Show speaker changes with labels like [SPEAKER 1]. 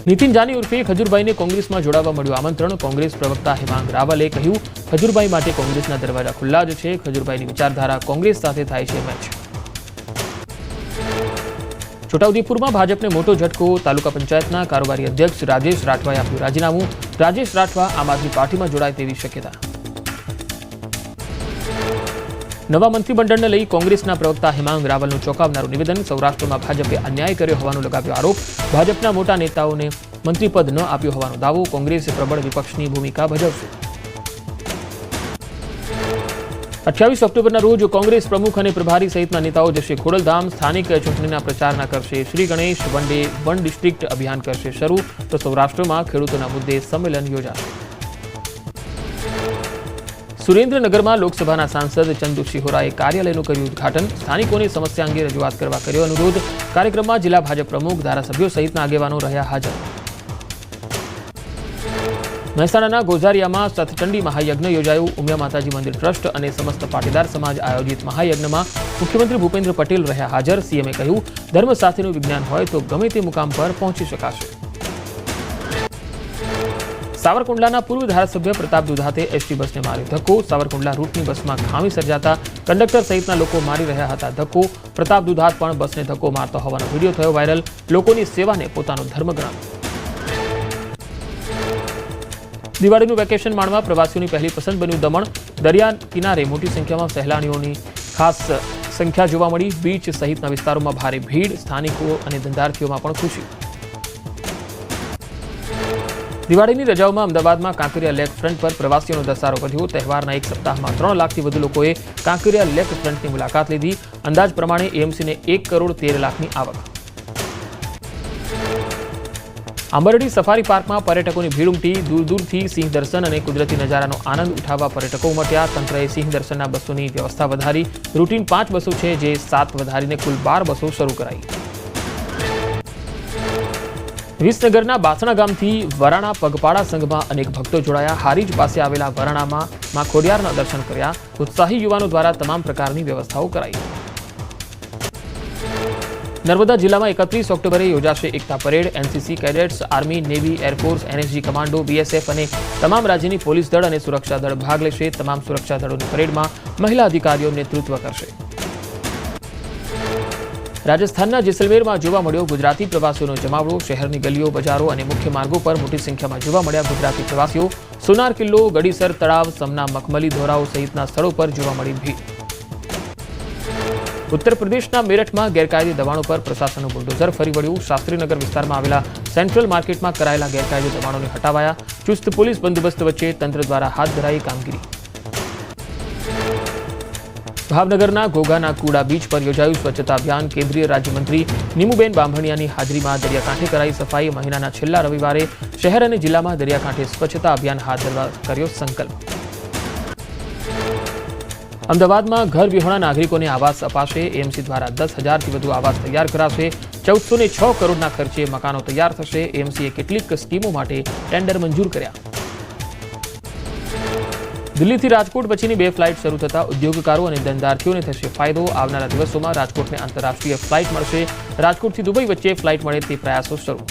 [SPEAKER 1] નીતિન જાની ઉર્ફે ખજૂરભાઈને કોંગ્રેસમાં જોડાવા મળ્યું આમંત્રણ। કોંગ્રેસ પ્રવક્તા હેમાંગ રાવલે કહ્યું, ખજૂરભાઈ માટે કોંગ્રેસના દરવાજા ખુલ્લા જ છે। ખજૂરભાઈની વિચારધારા કોંગ્રેસ સાથે થાય છે મેચ। છોટાઉદેપુરમાં ભાજપને મોટો ઝટકો। તાલુકા પંચાયતના કારોબારી અધ્યક્ષ રાજેશ રાઠવાએ આપ્યું રાજીનામું। રાજેશ રાઠવા આમ આદમી પાર્ટીમાં જોડાય તેવી શક્યતા। નવા મંત્રીમંડળને લઈ કોંગ્રેસના પ્રવક્તા હેમાંગ રાવલનું ચોંકાવનારું નિવેદન। સૌરાષ્ટ્રમાં ભાજપે અન્યાય કર્યો હોવાનો લગાવ્યો આરોપ। ભાજપના મોટા નેતાઓને મંત્રીપદ ન આપ્યો હોવાનો દાવો। કોંગ્રેસે પ્રબળ વિપક્ષની ભૂમિકા ભજવશે। 28 ઓક્ટોબરના રોજ કોંગ્રેસ પ્રમુખ અને પ્રભારી સહિતના નેતાઓ જશે ખોડલધામ। સ્થાનિક ચૂંટણીના પ્રચારના કરશે Shri Ganesh. One day one district અભિયાન કરશે શરૂ। તો સૌરાષ્ટ્રમાં ખેડૂતોના મુદ્દે સંમેલન યોજાશે। સુરેન્દ્રનગરમાં લોકસભાના સાંસદ ચંદુ શિહોરાએ કાર્યાલયનું કર્યું ઉદ્ઘાટન। સ્થાનિકોની સમસ્યા અંગે રજૂઆત કરવા કર્યો અનુરોધ। કાર્યક્રમમાં જિલ્લા ભાજપ પ્રમુખ, ધારાસભ્યો સહિતના આગેવાનો રહ્યા હાજર। મહેસાણાના ગોઝારિયામાં સતચંડી મહાયજ્ઞ યોજાયું। ઉમિયા માતાજી મંદિર ટ્રસ્ટ અને સમસ્ત પાટીદાર સમાજ આયોજિત મહાયજ્ઞમાં મુખ્યમંત્રી ભૂપેન્દ્ર પટેલ રહ્યા હાજર। સીએમએ કહ્યું, ધર્મ સાથેનું વિજ્ઞાન હોય તો ગમે તે મુકામ પર પહોંચી શકાશે। સાવરકુંડલાના પૂર્વ ધારાસભ્ય પ્રતાપ દુધાતે એસટી બસને માર્યો ધક્કો। સાવરકુંડલા રૂટની બસમાં ખામી સર્જાતા કંડક્ટર સહિતના લોકો મારી રહ્યા હતા ધક્કો। પ્રતાપ દુધાત પણ બસને ધક્કો મારતો હોવાનો વિડીયો થયો વાયરલ। લોકોની સેવાને પોતાનો ધર્મ ગણાવ્યો। દિવાળીનું વેકેશન માણવા પ્રવાસીઓની પહેલી પસંદ બન્યું દમણ। દરિયા કિનારે મોટી સંખ્યામાં સહેલાણીઓની ખાસ સંખ્યા જોવા મળી। બીચ સહિતના વિસ્તારોમાં ભારે ભીડ। સ્થાનિકો અને ધંધાર્થીઓમાં પણ ખુશી। દિવાળીની રજાઓમાં અમદાવાદમાં કાંકરિયા લેક ફ્રન્ટ પર પ્રવાસીઓનો ધસારો વધ્યો। તહેવારના એક સપ્તાહમાં 3 લાખથી વધુ લોકોએ કાંકરિયા લેક ફ્રન્ટની મુલાકાત લીધી। અંદાજ પ્રમાણે એએમસીને 1,13,00,000ની આવક। આંબરડી સફારી પાર્કમાં પર્યટકોની ભીડ ઉમટી। દૂર દૂરથી સિંહ દર્શન અને કુદરતી નજારાનો આનંદ ઉઠાવવા પર્યટકો ઉમટ્યા। તંત્રએ સિંહ દર્શનના બસોની વ્યવસ્થા વધારી। રૂટીન 5 બસો છે, જે 7 વધારીને કુલ 12 બસો શરૂ કરાઈ। વિસનગરના બાસણા ગામથી વરાણા પગપાળા સંઘમાં અનેક ભક્તો જોડાયા। હારીજ પાસે આવેલા વરાણામાં માં ખોડિયારના દર્શન કર્યા। ઉત્સાહી યુવાનો દ્વારા તમામ પ્રકારની વ્યવસ્થાઓ કરાઈ। નર્મદા જિલ્લામાં 31 ઓક્ટોબરે યોજાશે Ekta parade. NCC cadets, army, navy, air force, NSG commando, BSF અને તમામ રાજ્યની પોલીસ દળ અને સુરક્ષા દળ ભાગ લેશે। તમામ સુરક્ષા દળોની પરેડમાં મહિલા અધિકારીઓ નેતૃત્વ કરશે। રાજસ્થાનના જેસલમેરમાં જોવા મળ્યો ગુજરાતી પ્રવાસીઓનો જમાવડો। શહેરની ગલીઓ, બજારો અને મુખ્ય માર્ગો પર મોટી સંખ્યામાં જોવા મળ્યા ગુજરાતી પ્રવાસીઓ। સોનાર કિલ્લો, ગડીસર તળાવ, સમના મખમલી ધોરાઓ સહિતના સ્થળો પર જોવા મળી ભીડ। ઉત્તર પ્રદેશના મેરઠમાં ગેરકાયદે દબાણો પર પ્રશાસનનું બુલડોઝર ફરી વળ્યું। શાસ્ત્રીનગર વિસ્તારમાં આવેલા સેન્ટ્રલ માર્કેટમાં કરાયેલા ગેરકાયદે દબાણોને હટાવાયા। ચુસ્ત પોલીસ બંદોબસ્ત વચ્ચે તંત્ર દ્વારા હાથ ધરાઈ કામગીરી। ભાવનગરના ઘોઘાના કુડા બીચ પર યોજાયું સ્વચ્છતા અભિયાન। કેન્દ્રીય રાજ્યમંત્રી નીમુબેન બાંભણિયાની હાજરીમાં દરિયાકાંઠે કરાઈ સફાઈ। મહિનાના છેલ્લા રવિવારે શહેર અને જિલ્લામાં દરિયાકાંઠે સ્વચ્છતા અભિયાન હાથ ધરવા કર્યો સંકલ્પ। અમદાવાદમાં ઘર વિહોણા નાગરિકોને આવાસ અપાશે। એએમસી દ્વારા 10,000થી વધુ આવાસ તૈયાર કરાશે। 1406 કરોડના ખર્ચે મકાનો તૈયાર થશે। એએમસીએ કેટલીક સ્કીમો માટે ટેન્ડર મંજૂર કર્યા। દિલ્હીથી રાજકોટ પછીની 2 ફ્લાઇટ શરૂ થતા ઉદ્યોગકારો અને ધંધાર્થીઓને થશે ફાયદો। આવનારા દિવસોમાં રાજકોટને આંતરરાષ્ટ્રીય ફ્લાઇટ મળશે। રાજકોટથી દુબઈ વચ્ચે ફ્લાઇટ મળે તે પ્રયાસો શરૂ।